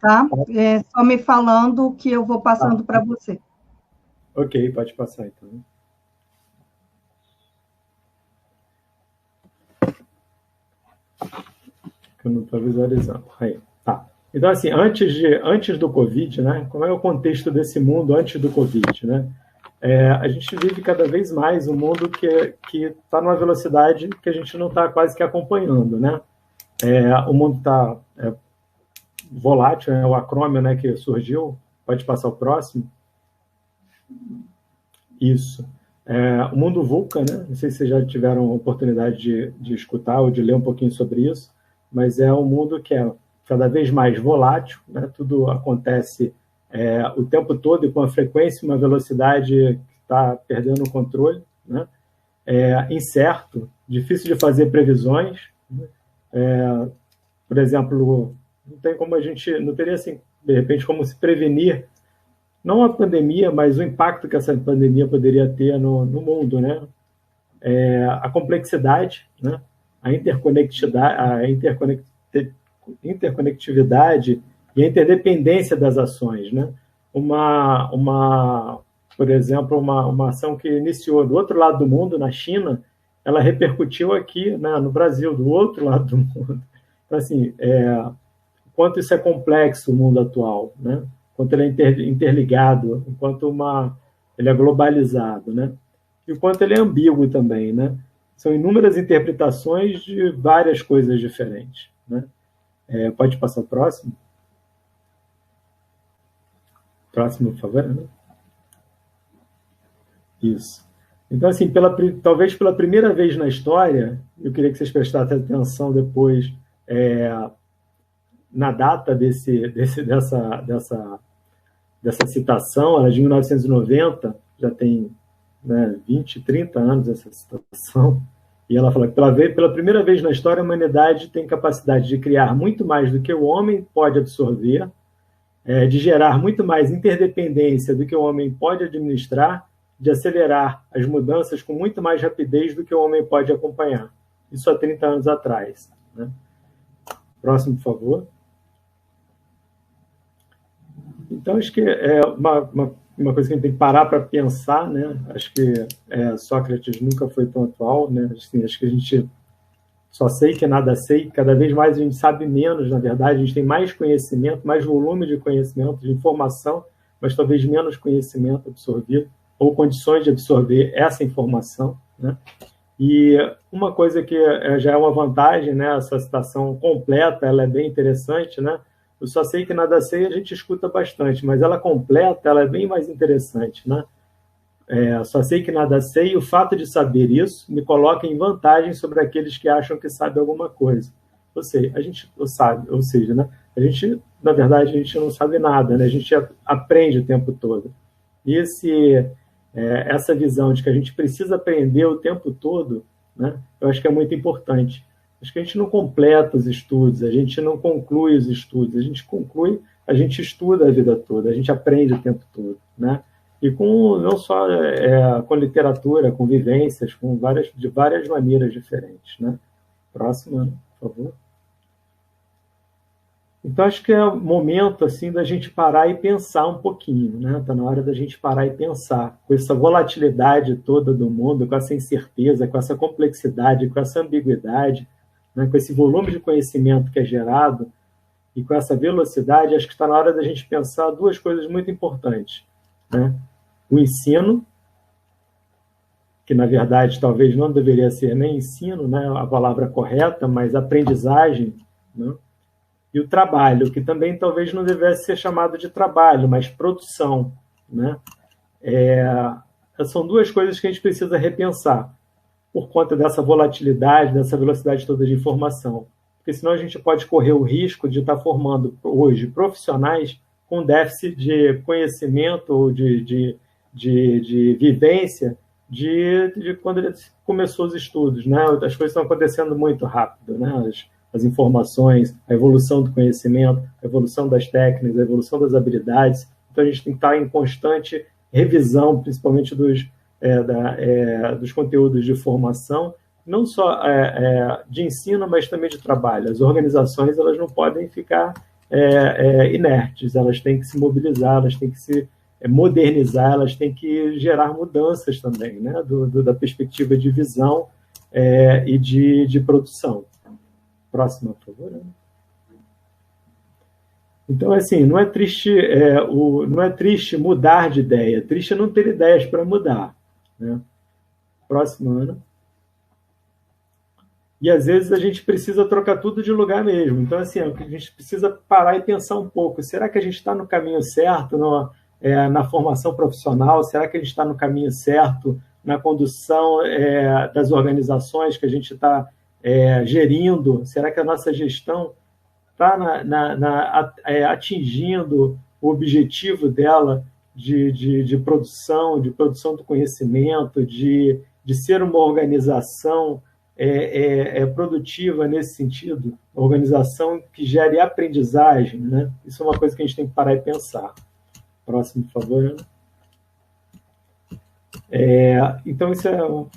tá? É só me falando que eu vou passando para você. Ok, pode passar então. Que eu não estou visualizando. Aí, tá. Então, assim, antes do Covid, né? Como é o contexto desse mundo antes do Covid, né? A gente vive cada vez mais um mundo que está numa velocidade que a gente não está quase que acompanhando, né? O mundo está volátil, o acrônimo, né, que surgiu. Pode passar o próximo. Isso. O mundo VUCA, né? Não sei se vocês já tiveram a oportunidade de escutar ou de ler um pouquinho sobre isso, mas é um mundo que é cada vez mais volátil, né? Tudo acontece o tempo todo e com uma frequência e uma velocidade que está perdendo o controle, né? Incerto, difícil de fazer previsões, né? Por exemplo, não tem como a gente, não teria assim, de repente, como se prevenir não a pandemia, mas o impacto que essa pandemia poderia ter no mundo, né? A complexidade, né? A interconectividade e a interdependência das ações, né? Por exemplo, uma ação que iniciou do outro lado do mundo, na China, ela repercutiu aqui, né, no Brasil, do outro lado do mundo. Então, assim, quanto isso é complexo, o mundo atual, né? Quanto ele é interligado, enquanto ele é globalizado, né? E o quanto ele é ambíguo também, né? São inúmeras interpretações de várias coisas diferentes, né? Pode passar o próximo? Próximo, por favor. Né? Isso. Então, assim, talvez pela primeira vez na história, eu queria que vocês prestassem atenção depois na data dessa citação, ela é de 1990, já tem 20, 30 anos essa citação, e ela fala que pela primeira vez na história a humanidade tem capacidade de criar muito mais do que o homem pode absorver, de gerar muito mais interdependência do que o homem pode administrar, de acelerar as mudanças com muito mais rapidez do que o homem pode acompanhar. Isso há 30 anos atrás. Né? Próximo, por favor. Então, acho que é uma coisa que a gente tem que parar para pensar, né? Acho que Sócrates nunca foi tão atual, né? Assim, acho que a gente só sei que nada sei, cada vez mais a gente sabe menos, na verdade, a gente tem mais conhecimento, mais volume de conhecimento, de informação, mas talvez menos conhecimento absorvido, ou condições de absorver essa informação, né? E uma coisa que já é uma vantagem, né? Essa citação completa, ela é bem interessante, né? Eu só sei que nada sei, a gente escuta bastante, mas ela completa, ela é bem mais interessante, né? Só sei que nada sei, e o fato de saber isso me coloca em vantagem sobre aqueles que acham que sabem alguma coisa. Ou seja, a gente não sabe, ou seja, né? A gente, na verdade, a gente não sabe nada, né? A gente aprende o tempo todo. E essa visão de que a gente precisa aprender o tempo todo, né? Eu acho que é muito importante. Acho que a gente não completa os estudos, a gente não conclui os estudos, a gente estuda a vida toda, a gente aprende o tempo todo, né? E não só com literatura, com vivências, de várias maneiras diferentes, né? Próxima, por favor. Então, acho que é o momento assim da gente parar e pensar um pouquinho, né? Está na hora da gente parar e pensar. Com essa volatilidade toda do mundo, com essa incerteza, com essa complexidade, com essa ambiguidade, né? Com esse volume de conhecimento que é gerado e com essa velocidade, acho que está na hora da gente pensar duas coisas muito importantes, né? O ensino, que na verdade talvez não deveria ser nem ensino, né? A palavra correta, mas aprendizagem, né? E o trabalho, que também talvez não devesse ser chamado de trabalho, mas produção, né? São duas coisas que a gente precisa repensar por conta dessa volatilidade, dessa velocidade toda de informação. Porque senão a gente pode correr o risco de estar formando hoje profissionais com déficit de conhecimento ou de vivência de quando ele começou os estudos, né? As coisas estão acontecendo muito rápido, né? As informações, a evolução do conhecimento, a evolução das técnicas, a evolução das habilidades. Então, a gente tem que estar em constante revisão, principalmente dos conteúdos de formação, não só de ensino, mas também de trabalho. As organizações elas não podem ficar inertes, elas têm que se mobilizar, elas têm que se modernizar, elas têm que gerar mudanças também, né, da perspectiva de visão e de produção. Próxima, por favor. Então, assim, não é triste mudar de ideia, triste é não ter ideias para mudar, né? Próximo ano. E às vezes a gente precisa trocar tudo de lugar mesmo. Então, assim, a gente precisa parar e pensar um pouco. Será que a gente está no caminho certo na formação profissional? Será que a gente está no caminho certo na condução das organizações que a gente está gerindo? Será que a nossa gestão está atingindo o objetivo dela de produção do conhecimento, de ser uma organização produtiva nesse sentido, uma organização que gere aprendizagem, né? Isso é uma coisa que a gente tem que parar e pensar. Próximo, por favor, Ana. Então, isso é o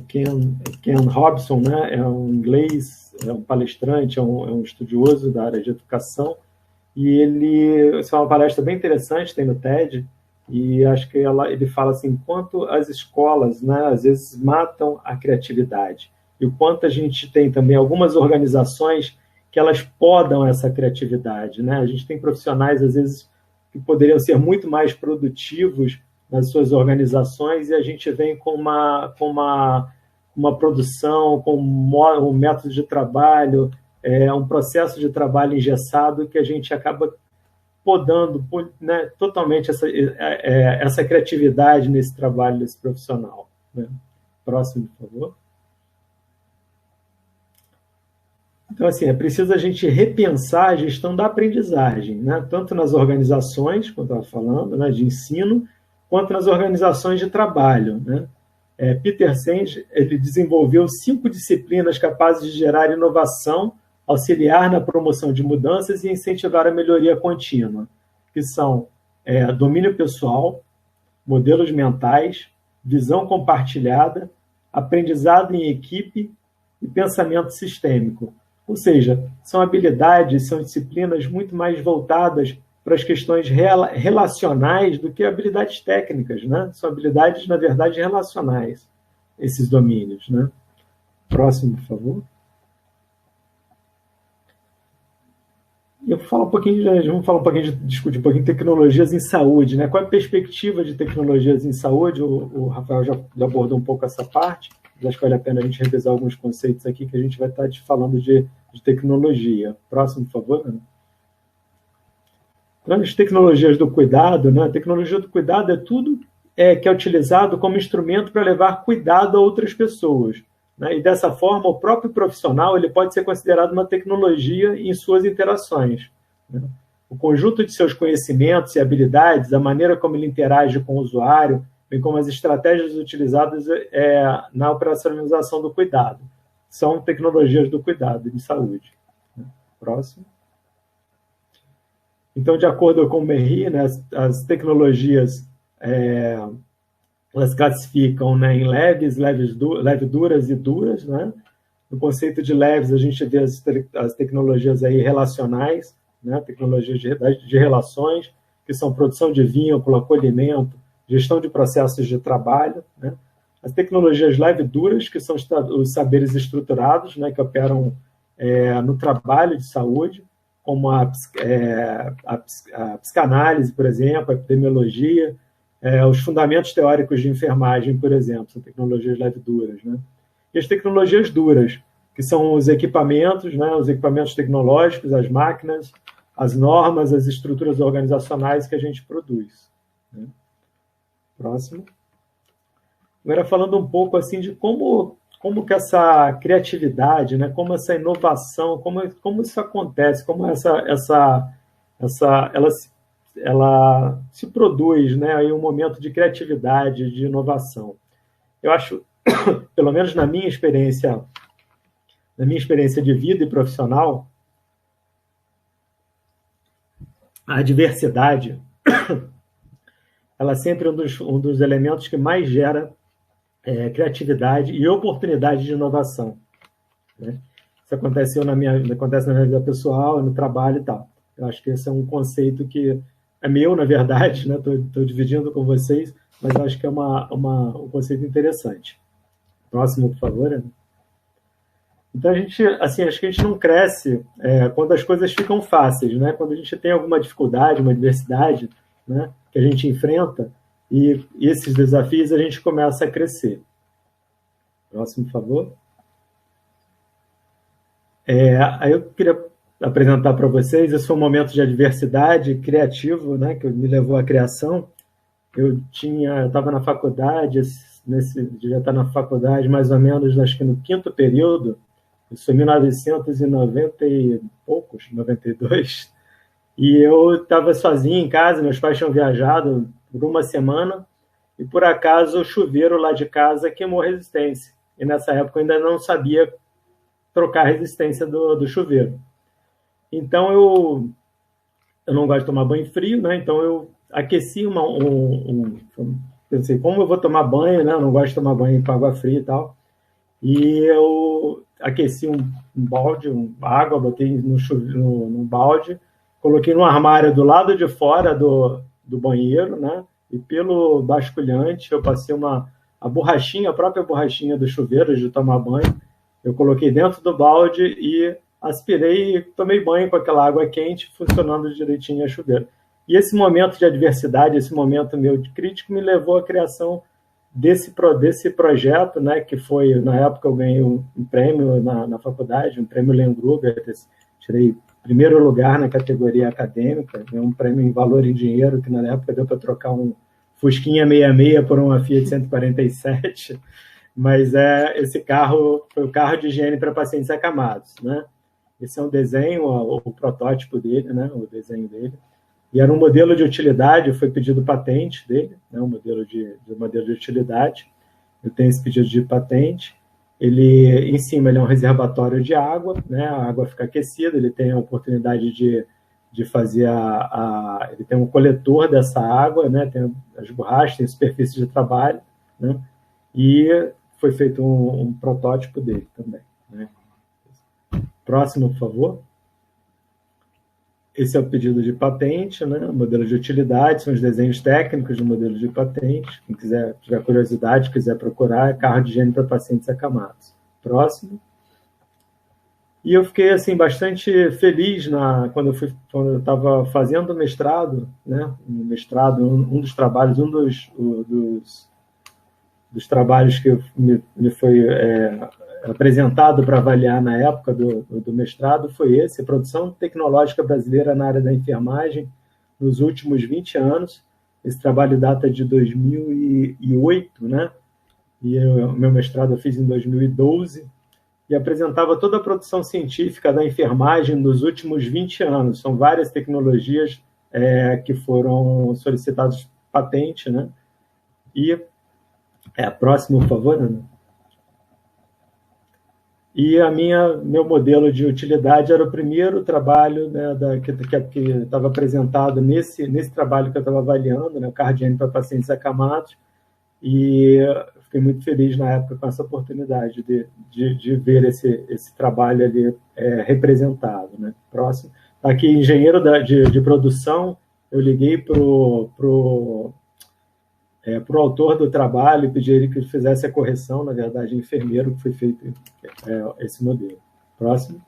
Ken Robson, né? É um inglês, é um palestrante, é um estudioso da área de educação, e isso é uma palestra bem interessante, tem no TED, e acho que ele fala assim, enquanto as escolas, né, às vezes matam a criatividade, e o quanto a gente tem também algumas organizações que elas podam essa criatividade, né? A gente tem profissionais, às vezes, que poderiam ser muito mais produtivos nas suas organizações, e a gente vem com uma produção, com um método de trabalho, um processo de trabalho engessado que a gente acaba podando, né, totalmente essa criatividade nesse trabalho desse profissional, né? Próximo, por favor. Então, assim, é preciso a gente repensar a gestão da aprendizagem, né? Tanto nas organizações, como eu estava falando, né, de ensino, quanto nas organizações de trabalho, né? Peter Senge, ele desenvolveu 5 disciplinas capazes de gerar inovação, auxiliar na promoção de mudanças e incentivar a melhoria contínua, que são domínio pessoal, modelos mentais, visão compartilhada, aprendizado em equipe e pensamento sistêmico. Ou seja, são habilidades, são disciplinas muito mais voltadas para as questões relacionais do que habilidades técnicas, né? São habilidades, na verdade, relacionais, esses domínios, né? Próximo, por favor. Vamos falar um pouquinho discutir um pouquinho de tecnologias em saúde, né? Qual é a perspectiva de tecnologias em saúde? O Rafael já abordou um pouco essa parte, mas acho que vale a pena a gente revisar alguns conceitos aqui que a gente vai estar falando de tecnologia. Próximo, por favor, Ana. As tecnologias do cuidado, né? A tecnologia do cuidado é tudo que é utilizado como instrumento para levar cuidado a outras pessoas, né? E dessa forma, o próprio profissional ele pode ser considerado uma tecnologia em suas interações, né? O conjunto de seus conhecimentos e habilidades, a maneira como ele interage com o usuário, bem como as estratégias utilizadas na operacionalização do cuidado, são tecnologias do cuidado de saúde. Próximo. Então, de acordo com o Merri, né, as tecnologias elas classificam, né, em leves, duras e duras, né? No conceito de leves, a gente vê as tecnologias aí relacionais, né, tecnologias de relações, que são produção de vínculo, acolhimento, gestão de processos de trabalho, né? As tecnologias leve-duras, que são os saberes estruturados, né, que operam no trabalho de saúde, como a psicanálise, por exemplo, a epidemiologia, os fundamentos teóricos de enfermagem, por exemplo, são tecnologias leve-duras, né? E as tecnologias duras, que são os equipamentos, né, os equipamentos tecnológicos, as máquinas, as normas, as estruturas organizacionais que a gente produz, né? Próximo. Agora, falando um pouco assim de como que essa criatividade, né, como essa inovação, como isso acontece, como ela se produz, né, aí um momento de criatividade, de inovação. Eu acho, pelo menos na minha experiência de vida e profissional, a diversidade ela é sempre um dos elementos que mais gera criatividade e oportunidade de inovação, né? Isso acontece na minha vida pessoal, no trabalho e tal. Eu acho que esse é um conceito que é meu, na verdade, né? Estou dividindo com vocês, mas eu acho que é um conceito interessante. Próximo, por favor. Então, a gente, assim, acho que a gente não cresce quando as coisas ficam fáceis, né? Quando a gente tem alguma dificuldade, uma adversidade, né? Que a gente enfrenta, e esses desafios a gente começa a crescer. Próximo, por favor. Aí eu queria apresentar para vocês, esse foi um momento de adversidade criativo, né? Que me levou à criação. Eu estava na faculdade, já está na faculdade mais ou menos, acho que no 5º período, isso foi em 1990 e poucos, 92, e eu estava sozinho em casa, meus pais tinham viajado por uma semana, e por acaso o chuveiro lá de casa queimou resistência. E nessa época eu ainda não sabia trocar a resistência do chuveiro. Então eu não gosto de tomar banho frio, né? Então eu aqueci pensei, como eu vou tomar banho, né? Eu não gosto de tomar banho com água fria e tal. E eu aqueci um balde, água, botei num balde, coloquei no armário do lado de fora do banheiro, né? E pelo basculhante eu passei a própria borrachinha do chuveiro de tomar banho, eu coloquei dentro do balde e aspirei e tomei banho com aquela água quente, funcionando direitinho a chuveiro. E esse momento de adversidade, esse momento meu de crítico, me levou à criação desse projeto, né, que foi, na época eu ganhei um prêmio na faculdade, um prêmio Leon Gruber, tirei primeiro lugar na categoria acadêmica, um prêmio em valor em dinheiro, que na época deu para trocar um Fusquinha 66 por uma Fiat 147, mas esse carro foi o carro de higiene para pacientes acamados, né? Esse é um desenho, o protótipo dele, né, o desenho dele. E era um modelo de utilidade, foi pedido patente dele, né, um modelo de utilidade. Eu tenho esse pedido de patente. Em cima, ele é um reservatório de água, né, a água fica aquecida, ele tem a oportunidade de fazer ele tem um coletor dessa água, né, tem as borrachas, tem superfície de trabalho, né, e foi feito um protótipo dele também, né. Próximo, por favor. Esse é o pedido de patente, né? O modelo de utilidade, são os desenhos técnicos do modelo de patente. Quem tiver curiosidade, quiser procurar, é carro de higiene para pacientes acamados. Próximo. E eu fiquei assim bastante feliz quando eu estava fazendo o mestrado, né? Um dos trabalhos que me foi apresentado para avaliar na época do mestrado foi a produção tecnológica brasileira na área da enfermagem nos últimos 20 anos. Esse trabalho data de 2008, né? E o meu mestrado eu fiz em 2012, e apresentava toda a produção científica da enfermagem nos últimos 20 anos. São várias tecnologias que foram solicitadas patente, né? E próximo, por favor, Ana. E meu modelo de utilidade era o primeiro trabalho, né, que estava apresentado nesse trabalho que eu estava avaliando, né, o carro de higiene para pacientes acamados, e fiquei muito feliz na época com essa oportunidade de ver esse trabalho ali representado, né. Próximo. Aqui, engenheiro de produção, eu liguei para o autor do trabalho e pedi ele que ele fizesse a correção, na verdade, enfermeiro, que foi feito esse modelo. Próximo.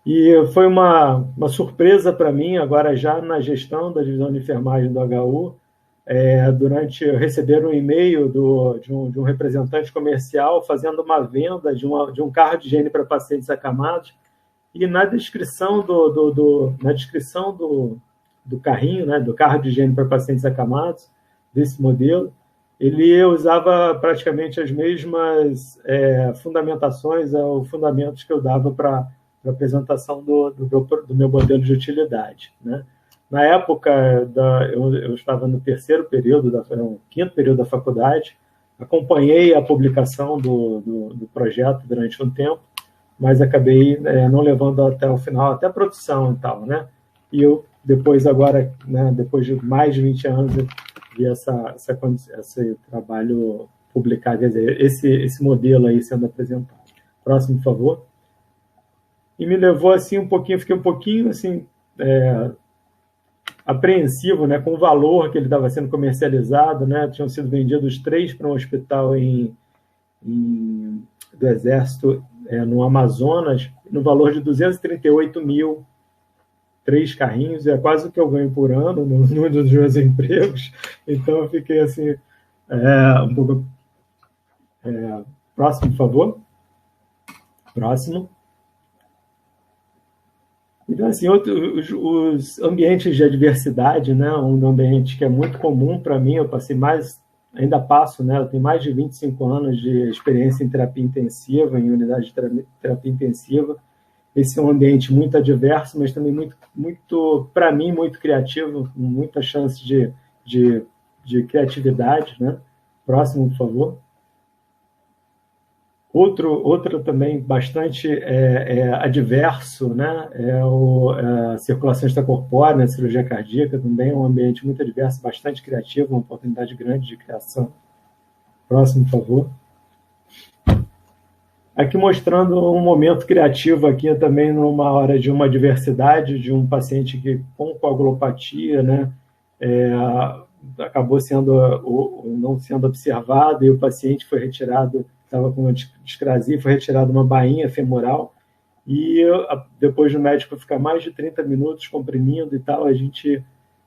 E foi uma surpresa para mim, agora já na gestão da divisão de enfermagem do HU, receber um e-mail de um representante comercial fazendo uma venda de um carro de higiene para pacientes acamados, e na descrição do carrinho, né, do carro de higiene para pacientes acamados, desse modelo, ele usava praticamente as mesmas fundamentações ou fundamentos que eu dava para a apresentação do meu modelo de utilidade, né? Na época, eu estava no 5º período da faculdade, acompanhei a publicação do projeto durante um tempo, mas acabei não levando até o final, até a produção e tal, né? E eu, depois de mais de 20 anos, eu vi esse trabalho publicado, quer dizer, esse modelo aí sendo apresentado. Próximo, por favor. e me levou assim um pouquinho, fiquei um pouquinho assim apreensivo, né, com o valor que ele estava sendo comercializado, né, tinham sido vendidos 3 para um hospital do Exército no Amazonas, no valor de 238 mil, 3 carrinhos, é quase o que eu ganho por ano num dos meus empregos, então eu fiquei assim, um pouco... Próximo, por favor. Próximo. Então, assim, os ambientes de adversidade, né, um ambiente que é muito comum para mim, eu passei mais, ainda passo, né, eu tenho mais de 25 anos de experiência em terapia intensiva, em unidade de terapia intensiva. Esse é um ambiente muito adverso, mas também muito para mim, muito criativo, com muita chance de criatividade, né? Próximo, por favor. Outro também bastante adverso, né? A circulação extracorpórea, né? Cirurgia cardíaca também é um ambiente muito adverso, bastante criativo, uma oportunidade grande de criação. Próximo, por favor. Aqui mostrando um momento criativo aqui também numa hora de uma adversidade de um paciente que com coagulopatia, né? Acabou não sendo observado e o paciente foi retirado, estava com uma discrasia, foi retirado uma bainha femoral e depois do médico ficar mais de 30 minutos comprimindo e tal, eu tive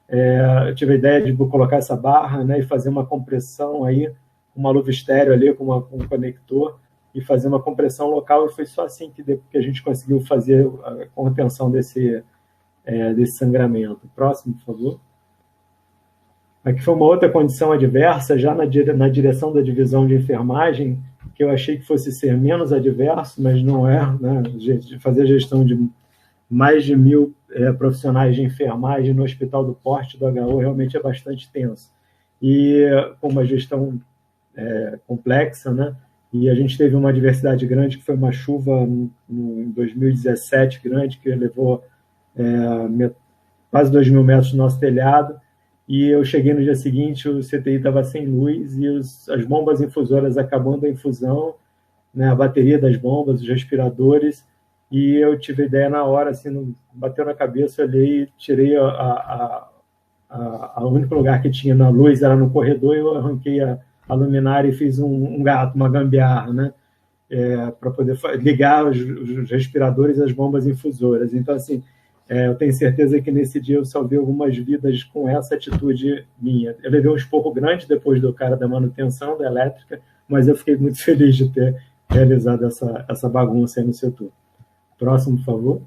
a ideia de colocar essa barra, né, e fazer uma compressão aí, uma luva estéreo ali com um conector e fazer uma compressão local, e foi só assim que a gente conseguiu fazer a contenção desse sangramento. Próximo, por favor. Aqui foi uma outra condição adversa, já na direção da divisão de enfermagem, que eu achei que fosse ser menos adverso, mas não é, né? Fazer gestão de mais de 1.000 profissionais de enfermagem no Hospital do Porte do HU realmente é bastante tenso. E com uma gestão complexa, né? E a gente teve uma adversidade grande, que foi uma chuva em 2017 grande, que levou quase 2.000 metros do nosso telhado, e eu cheguei no dia seguinte, o CTI estava sem luz e as bombas infusoras acabando a infusão, né, a bateria das bombas, os respiradores, e eu tive ideia na hora, assim, bateu na cabeça, eu olhei e tirei o único lugar que tinha na luz era no corredor, e eu arranquei a luminária e fiz um gato, uma gambiarra, né, para poder ligar os respiradores e as bombas infusoras. Então, assim, eu tenho certeza que nesse dia eu salvei algumas vidas com essa atitude minha. Eu levei um esporro grande depois do cara da manutenção da elétrica, mas eu fiquei muito feliz de ter realizado essa bagunça aí no setor. Próximo, por favor.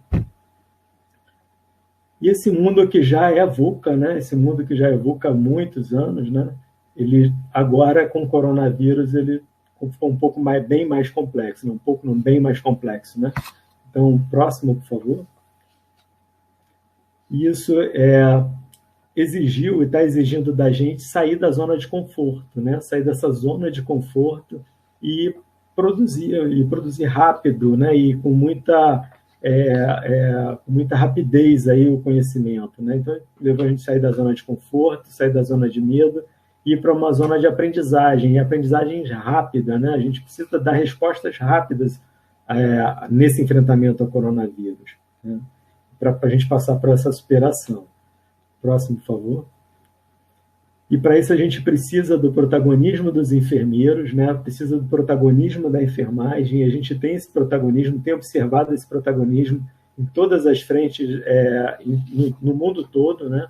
E esse mundo que já é VUCA, né? Esse mundo que já é VUCA há muitos anos, né? Ele agora com o coronavírus ele ficou um pouco bem mais complexo, bem mais complexo, né? Então, próximo, por favor. Isso exigiu e está exigindo da gente sair da zona de conforto, né? Sair dessa zona de conforto e produzir rápido, né? E com muita rapidez aí o conhecimento, né? Então levou a gente a sair da zona de conforto, sair da zona de medo e ir para uma zona de aprendizagem, e aprendizagem rápida, né? A gente precisa dar respostas rápidas nesse enfrentamento ao coronavírus, né? Para a gente passar por essa superação. Próximo, por favor. E para isso a gente precisa do protagonismo dos enfermeiros, né? Precisa do protagonismo da enfermagem, e a gente tem esse protagonismo, tem observado esse protagonismo em todas as frentes, no mundo todo, né?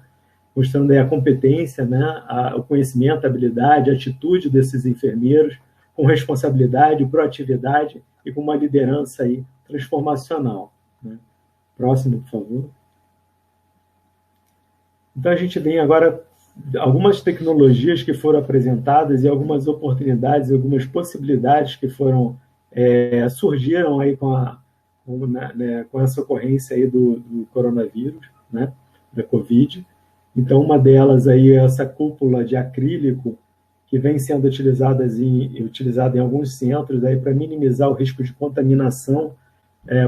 Mostrando aí a competência, né? O conhecimento, a habilidade, a atitude desses enfermeiros, com responsabilidade, proatividade e com uma liderança aí transformacional, né? Próximo, por favor. Então, a gente vem agora algumas tecnologias que foram apresentadas e algumas oportunidades, algumas possibilidades que surgiram aí com essa ocorrência aí do coronavírus, né, da Covid. Então, uma delas aí é essa cúpula de acrílico que vem sendo utilizada em alguns centros para minimizar o risco de contaminação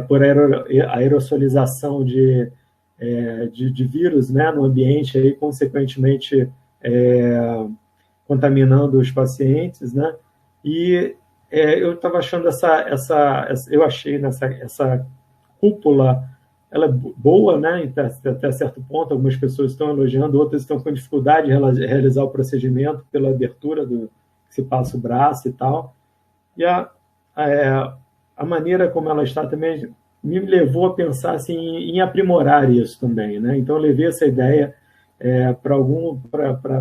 por aerosolização de vírus, né, no ambiente, aí, consequentemente contaminando os pacientes, né? E eu estava achando essa cúpula ela é boa, né, até certo ponto. Algumas pessoas estão elogiando, outras estão com dificuldade de realizar o procedimento pela abertura que se passa o braço e tal. E a maneira como ela está também me levou a pensar assim, em aprimorar isso também, né? Então eu levei essa ideia para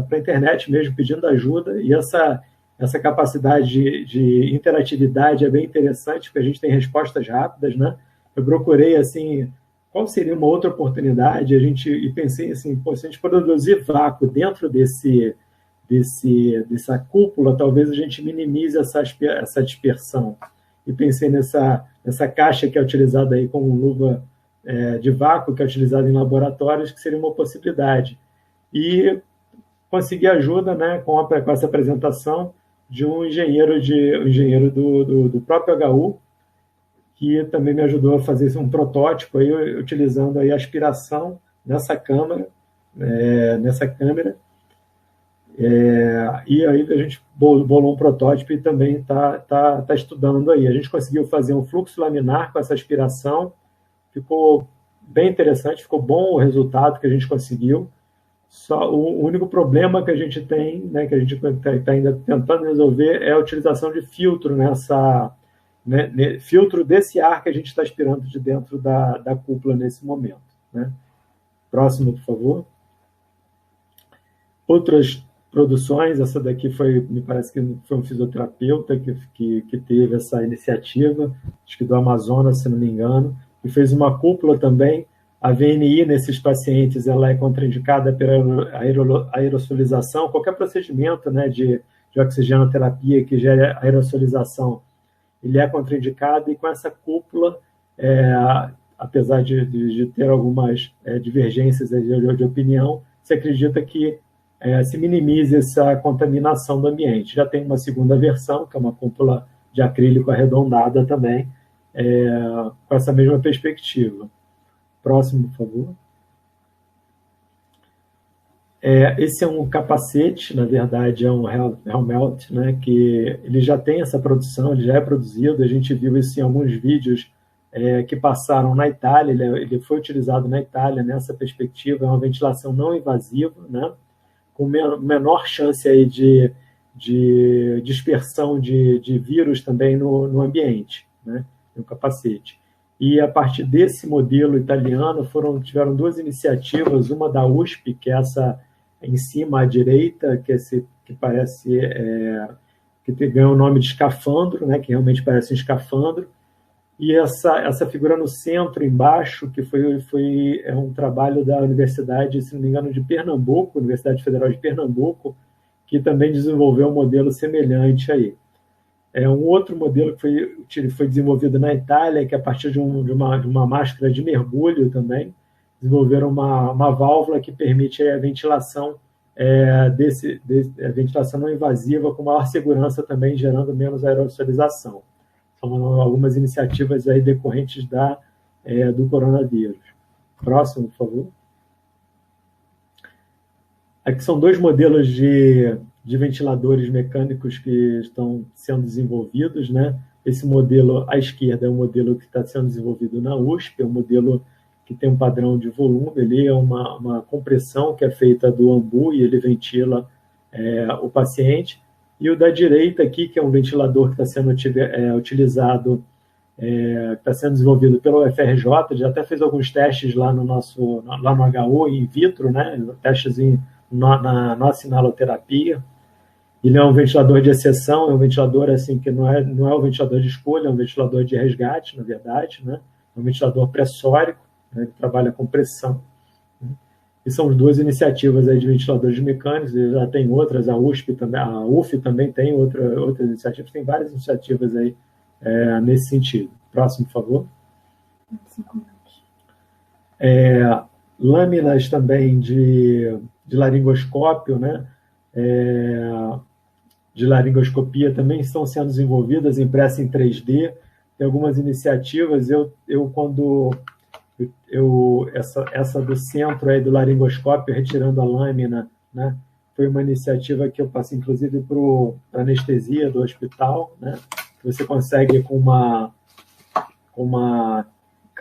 a internet mesmo, pedindo ajuda, e essa capacidade de interatividade é bem interessante, porque a gente tem respostas rápidas, né? Eu procurei assim, qual seria uma outra oportunidade, e pensei assim, pô, se a gente produzir vácuo dentro dessa cúpula, talvez a gente minimize essa dispersão. E pensei nessa caixa que é utilizada aí como luva de vácuo, que é utilizada em laboratórios, que seria uma possibilidade. E consegui ajuda, né, com essa apresentação de um engenheiro do próprio HU, que também me ajudou a fazer um protótipo aí, utilizando aí aspiração nessa câmera, e aí a gente bolou um protótipo e também está estudando aí. A gente conseguiu fazer um fluxo laminar com essa aspiração, ficou bem interessante, ficou bom o resultado que a gente conseguiu. Só o único problema que a gente tem, né, que a gente está ainda tentando resolver, é a utilização de filtro filtro desse ar que a gente está aspirando de dentro da cúpula nesse momento, né? Próximo, por favor. Outras produções, essa daqui me parece que foi um fisioterapeuta que teve essa iniciativa, acho que do Amazonas, se não me engano, e fez uma cúpula também. A VNI nesses pacientes ela é contraindicada pela aerosolização, qualquer procedimento, né, de oxigenoterapia que gere aerosolização, ele é contraindicado, e com essa cúpula, apesar de ter algumas divergências de opinião, se acredita que se minimize essa contaminação do ambiente. Já tem uma segunda versão, que é uma cúpula de acrílico arredondada também, com essa mesma perspectiva. Próximo, por favor. Esse é um capacete, na verdade é um helmet, né, que ele já tem essa produção, ele já é produzido, a gente viu isso em alguns vídeos que passaram na Itália, ele foi utilizado na Itália nessa perspectiva, é uma ventilação não invasiva, né, com menor chance aí de dispersão de vírus também no ambiente, né, no capacete. E a partir desse modelo italiano tiveram duas iniciativas, uma da USP, que é essa em cima à direita, que parece que ganhou o nome de escafandro, né, que realmente parece um escafandro, e essa figura no centro, embaixo, que foi um trabalho da Universidade, se não me engano, de Pernambuco, Universidade Federal de Pernambuco, que também desenvolveu um modelo semelhante aí. Um outro modelo que foi desenvolvido na Itália, que a partir de uma máscara de mergulho também, desenvolveram uma válvula que permite a ventilação, ventilação não invasiva, com maior segurança também, gerando menos aerosolização. São algumas iniciativas aí decorrentes do coronavírus. Próximo, por favor. Aqui são dois modelos de ventiladores mecânicos que estão sendo desenvolvidos, né? Esse modelo à esquerda é um modelo que está sendo desenvolvido na USP, é um modelo que tem um padrão de volume, ele é uma compressão que é feita do ambu e ele ventila o paciente. E o da direita aqui, que é um ventilador que está sendo utilizado, está sendo desenvolvido pelo UFRJ, já até fez alguns testes lá no HU, in vitro, né? Testes na nossa inaloterapia. Ele é um ventilador de exceção, é um ventilador assim, que não é um ventilador de escolha, é um ventilador de resgate, na verdade, né? É um ventilador pressórico, né? Ele trabalha com pressão. Né? E são duas iniciativas aí de ventiladores mecânicos, já tem outras, a USP também, a UF também tem outras iniciativas, tem várias iniciativas aí nesse sentido. Próximo, por favor. 5 minutos. Lâminas também de laringoscópio, né? De laringoscopia também estão sendo desenvolvidas, impressas em 3D. Tem algumas iniciativas. Essa do centro aí do laringoscópio, retirando a lâmina, né? Foi uma iniciativa que eu passei, inclusive, para a anestesia do hospital, né? Você consegue, com uma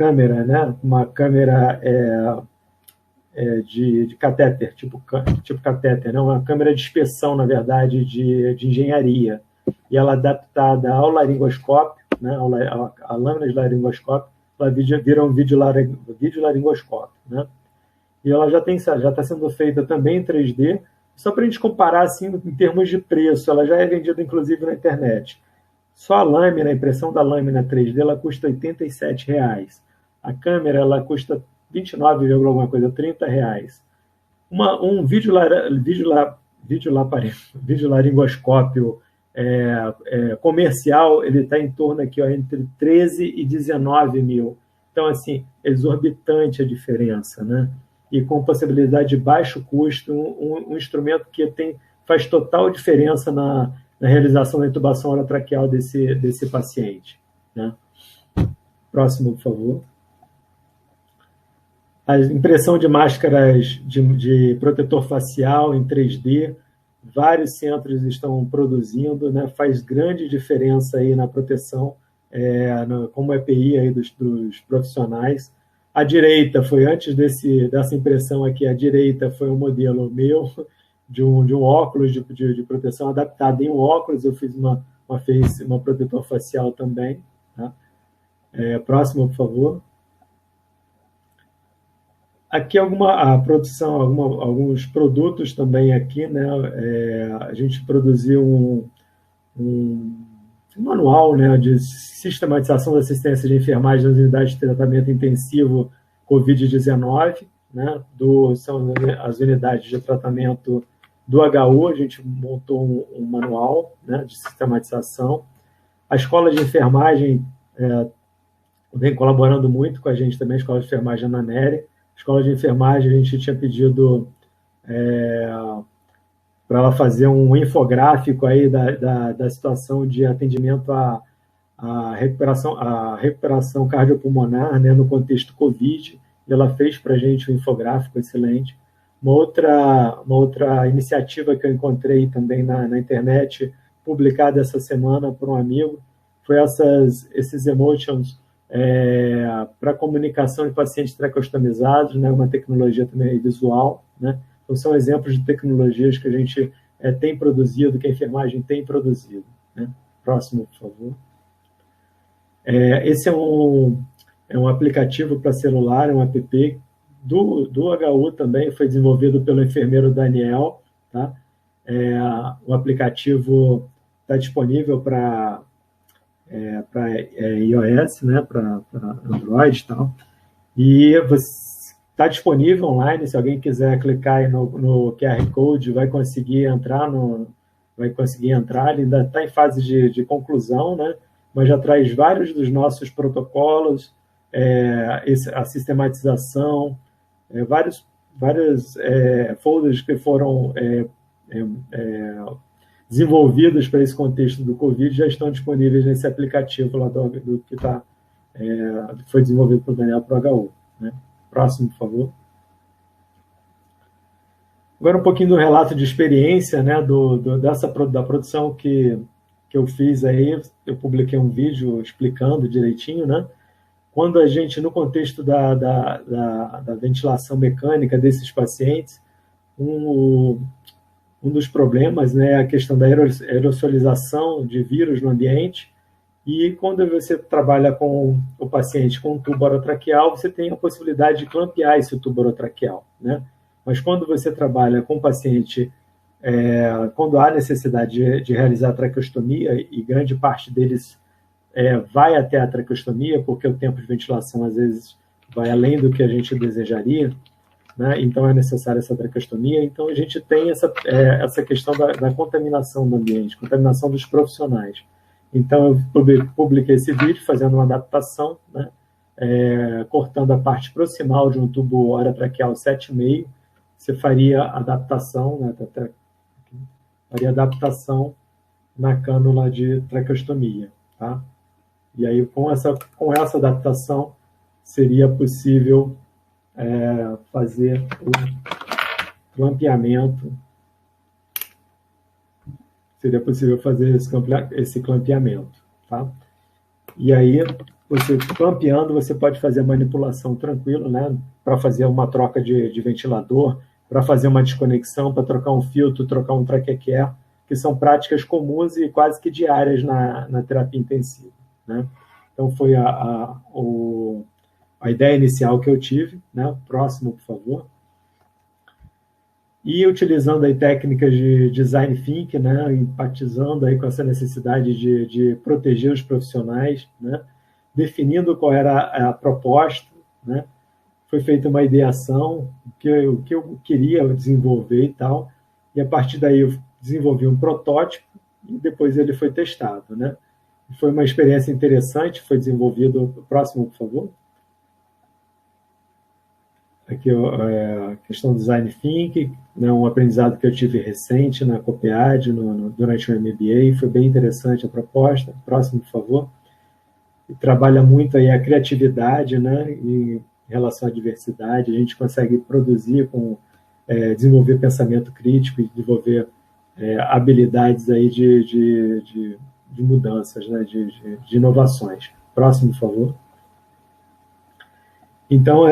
câmera, né? Uma câmera de catéter, tipo catéter, né? Uma câmera de inspeção, na verdade, de engenharia. E ela é adaptada ao laringoscópio, né? A lâmina de laringoscópio, ela vira um videolaringoscópio, né? E ela já está sendo feita também em 3D, só para a gente comparar assim, em termos de preço, ela já é vendida inclusive na internet. Só a lâmina, a impressão da lâmina 3D, ela custa R$ 87. A câmera ela custa 29, alguma coisa, R$ 30. Um videolaringoscópio comercial, ele está em torno aqui, ó, entre 13 e 19 mil. Então, assim, exorbitante a diferença, né? E com possibilidade de baixo custo, um instrumento que faz total diferença na realização da intubação orotraqueal desse paciente, né? Próximo, por favor. A impressão de máscaras de protetor facial em 3D, vários centros estão produzindo, né? Faz grande diferença aí na proteção, como EPI aí dos profissionais. A direita foi, antes dessa impressão aqui, a direita foi um modelo meu, de um óculos de proteção adaptado em um óculos, eu fiz uma protetor facial também. Tá? Próximo, por favor. Aqui a produção, alguns produtos também aqui, né? A gente produziu um manual, né, de sistematização da assistência de enfermagem nas unidades de tratamento intensivo COVID-19, né? São as unidades de tratamento do HU, a gente montou um manual, né, de sistematização. A escola de enfermagem vem colaborando muito com a gente também, a escola de enfermagem na NERE. Escola de enfermagem, a gente tinha pedido para ela fazer um infográfico aí da situação de atendimento à recuperação cardiopulmonar, né, no contexto Covid, e ela fez para a gente um infográfico excelente. Uma outra iniciativa que eu encontrei também na internet, publicada essa semana por um amigo, foi esses emotions para comunicação de pacientes traqueostomizados, né, uma tecnologia também visual, né? Então, são exemplos de tecnologias que a gente tem produzido, que a enfermagem tem produzido, né? Próximo, por favor. Esse é um aplicativo para celular, um app do HU também, foi desenvolvido pelo enfermeiro Daniel. Tá? O aplicativo está disponível para iOS, né, para Android e tal. E está disponível online, se alguém quiser clicar aí no QR Code, vai conseguir entrar, ele ainda está em fase de conclusão, né, mas já traz vários dos nossos protocolos, a sistematização, vários folders que foram desenvolvidos para esse contexto do Covid já estão disponíveis nesse aplicativo lá do que foi desenvolvido por Daniel para o HU. Né? Próximo, por favor. Agora um pouquinho do relato de experiência, né, da produção que eu fiz aí. Eu publiquei um vídeo explicando direitinho, né? Quando a gente, no contexto da ventilação mecânica desses pacientes, um dos problemas, né, é a questão da aerosolização de vírus no ambiente, e quando você trabalha com o paciente com um tubo orotraqueal, você tem a possibilidade de clampear esse tubo orotraqueal, né? Mas quando você trabalha com o paciente, quando há necessidade de realizar a traqueostomia, e grande parte deles vai até a traqueostomia, porque o tempo de ventilação, às vezes, vai além do que a gente desejaria, né? Então é necessária essa traqueostomia. Então a gente tem essa questão da contaminação do ambiente, contaminação dos profissionais. Então eu publiquei esse vídeo fazendo uma adaptação, né? Cortando a parte proximal de um tubo orotraqueal 7,5, você faria adaptação, né? Faria adaptação na cânula de traqueostomia, tá? E aí com essa adaptação seria possível fazer o clampeamento. Seria possível fazer esse clampeamento, tá? e aí, você ampliando, você pode fazer manipulação tranquilo, né? Para fazer uma troca de ventilador, para fazer uma desconexão, para trocar um filtro, trocar um traquequer, que são práticas comuns e quase que diárias na terapia intensiva, né? Então, foi a ideia inicial que eu tive, né? Próximo, por favor. E utilizando aí técnicas de design thinking, né? Empatizando aí com essa necessidade de proteger os profissionais, né? Definindo qual era a proposta, né? Foi feita uma ideação, o que eu queria desenvolver e tal, e a partir daí eu desenvolvi um protótipo e depois ele foi testado, né? Foi uma experiência interessante, foi desenvolvido, próximo, por favor. Aqui a questão do design thinking, né, um aprendizado que eu tive recente na COPEAD, durante o MBA, foi bem interessante a proposta. Próximo, por favor. E trabalha muito aí a criatividade, né, em relação à diversidade, a gente consegue produzir, desenvolver pensamento crítico e desenvolver habilidades aí de mudanças, né, de inovações. Próximo, por favor. Então,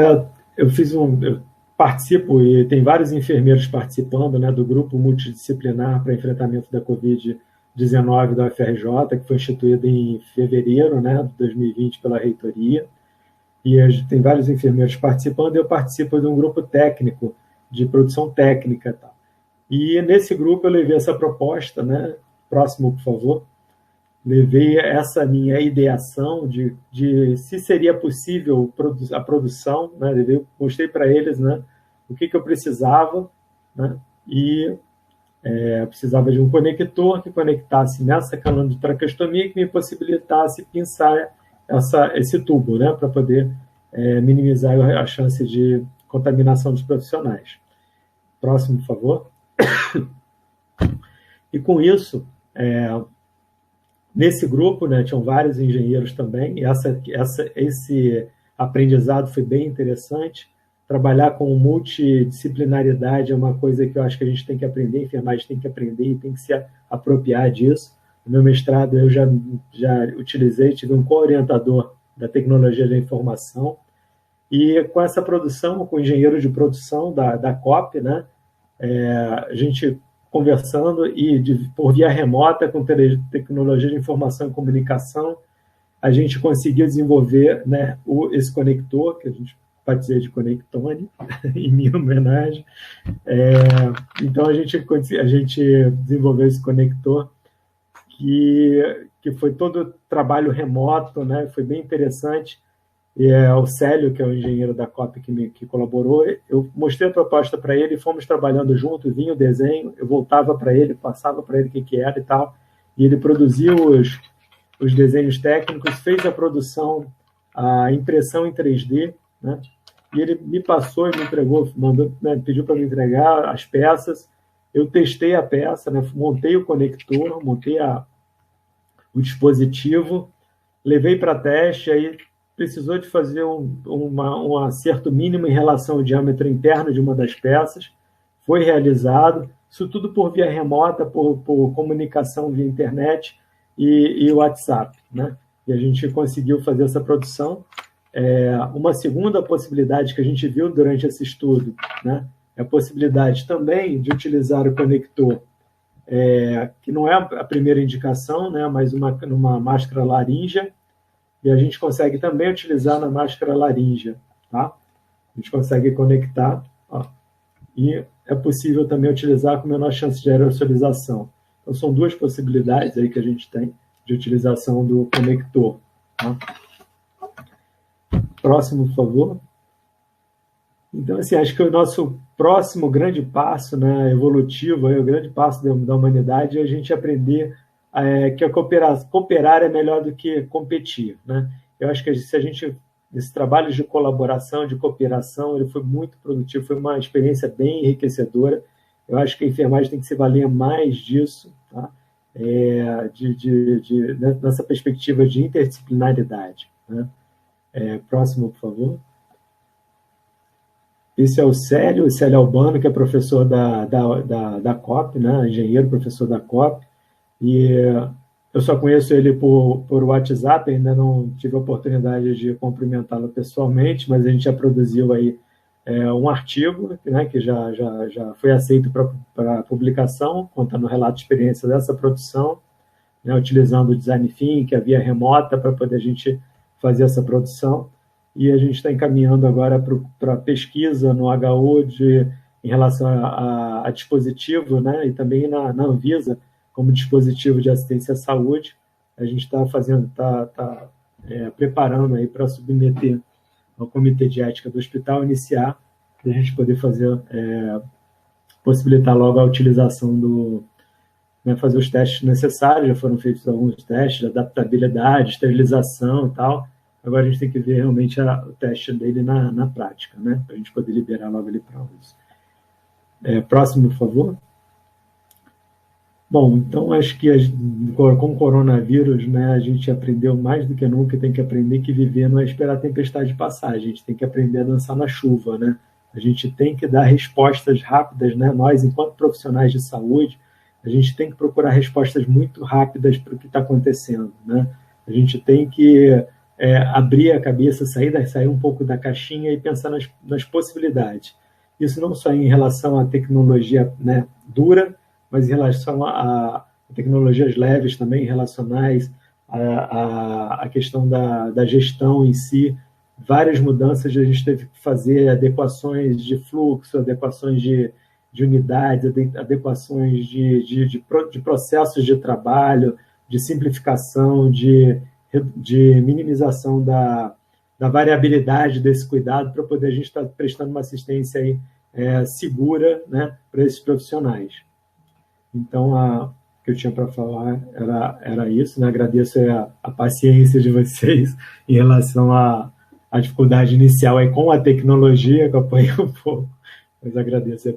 eu participo, e tem vários enfermeiros participando, né, do grupo multidisciplinar para enfrentamento da Covid-19 da UFRJ, que foi instituído em fevereiro, né, de 2020 pela reitoria, e tem vários enfermeiros participando, e eu participo de um grupo técnico, de produção técnica. Tá? E nesse grupo eu levei essa proposta, né, próximo, por favor, levei essa minha ideação de se seria possível a produção, né? Mostrei para eles, né, o que eu precisava, né, e precisava de um conector que conectasse nessa canal de traqueostomia que me possibilitasse pinçar esse tubo, né, para poder minimizar a chance de contaminação dos profissionais. Próximo, por favor. E com isso, nesse grupo, né, tinham vários engenheiros também, e esse aprendizado foi bem interessante. Trabalhar com multidisciplinaridade é uma coisa que eu acho que a gente tem que aprender, a enfermagem tem que aprender e tem que se apropriar disso. No meu mestrado eu já utilizei, tive um co-orientador da tecnologia da informação, e com essa produção, com o engenheiro de produção da COP, né, a gente conversando e por via remota com tecnologia de informação e comunicação, a gente conseguiu desenvolver, né, esse conector, que a gente pode dizer de Conectone, em minha homenagem. Então, a gente desenvolveu esse conector, que foi todo trabalho remoto, né, foi bem interessante. E o Célio, que é o engenheiro da COP que colaborou, eu mostrei a proposta para ele, fomos trabalhando junto, vinha o desenho, eu voltava para ele, passava para ele o que era e tal, e ele produziu os desenhos técnicos, fez a produção, a impressão em 3D, né? E ele me passou e me entregou, né, pediu para me entregar as peças, eu testei a peça, né, montei o conector, montei o dispositivo, levei para teste, aí precisou de fazer um acerto mínimo em relação ao diâmetro interno de uma das peças, foi realizado, isso tudo por via remota, por comunicação via internet e WhatsApp, né? E a gente conseguiu fazer essa produção. Uma segunda possibilidade que a gente viu durante esse estudo, né, é a possibilidade também de utilizar o conector, que não é a primeira indicação, né, mas numa máscara laríngea, e a gente consegue também utilizar na máscara laríngea, tá? A gente consegue conectar, ó, e é possível também utilizar com menor chance de aerosolização. Então, são duas possibilidades aí que a gente tem de utilização do conector. Tá? Próximo, por favor. Então, assim, acho que o nosso próximo grande passo, né, evolutivo, aí, o grande passo da humanidade é a gente aprender que cooperar é melhor do que competir, né? Eu acho que se a gente, esse trabalho de colaboração, de cooperação, ele foi muito produtivo, foi uma experiência bem enriquecedora. Eu acho que a enfermagem tem que se valer mais disso, tá? Nessa perspectiva de interdisciplinaridade, né? Próximo, por favor. Esse é o Célio Albano, que é professor da COP, né? Engenheiro, professor da COP. E Eu só conheço ele por WhatsApp, ainda não tive a oportunidade de cumprimentá-lo pessoalmente, mas a gente já produziu aí um artigo, né, que já foi aceito para publicação, contando o relato de experiência dessa produção, né, utilizando o design thinking, a via remota, para poder a gente fazer essa produção. E a gente está encaminhando agora para pesquisa no HU em relação a dispositivo, né, e também na Anvisa, como dispositivo de assistência à saúde. A gente está preparando aí para submeter ao Comitê de Ética do Hospital, iniciar, para a gente poder possibilitar logo a utilização né, fazer os testes necessários. Já foram feitos alguns testes de adaptabilidade, esterilização e tal. Agora a gente tem que ver realmente o teste dele na prática, né, para a gente poder liberar logo ele para uso. Próximo, por favor. Bom, então acho que com o coronavírus, né, a gente aprendeu mais do que nunca, tem que aprender que viver não é esperar a tempestade passar, a gente tem que aprender a dançar na chuva, né? A gente tem que dar respostas rápidas, né? Nós, enquanto profissionais de saúde, a gente tem que procurar respostas muito rápidas para o que está acontecendo, né? A gente tem que abrir a cabeça, sair um pouco da caixinha e pensar nas possibilidades. Isso não só em relação à tecnologia, né, dura, mas em relação a tecnologias leves também, relacionais à questão da gestão em si. Várias mudanças, a gente teve que fazer adequações de fluxo, adequações de unidades, adequações de processos de trabalho, de simplificação, de minimização da variabilidade desse cuidado, para poder a gente estar prestando uma assistência aí, segura, né, para esses profissionais. Então, o que eu tinha para falar era isso, né? Agradeço a paciência de vocês em relação à dificuldade inicial aí com a tecnologia, que eu apanhei um pouco, mas agradeço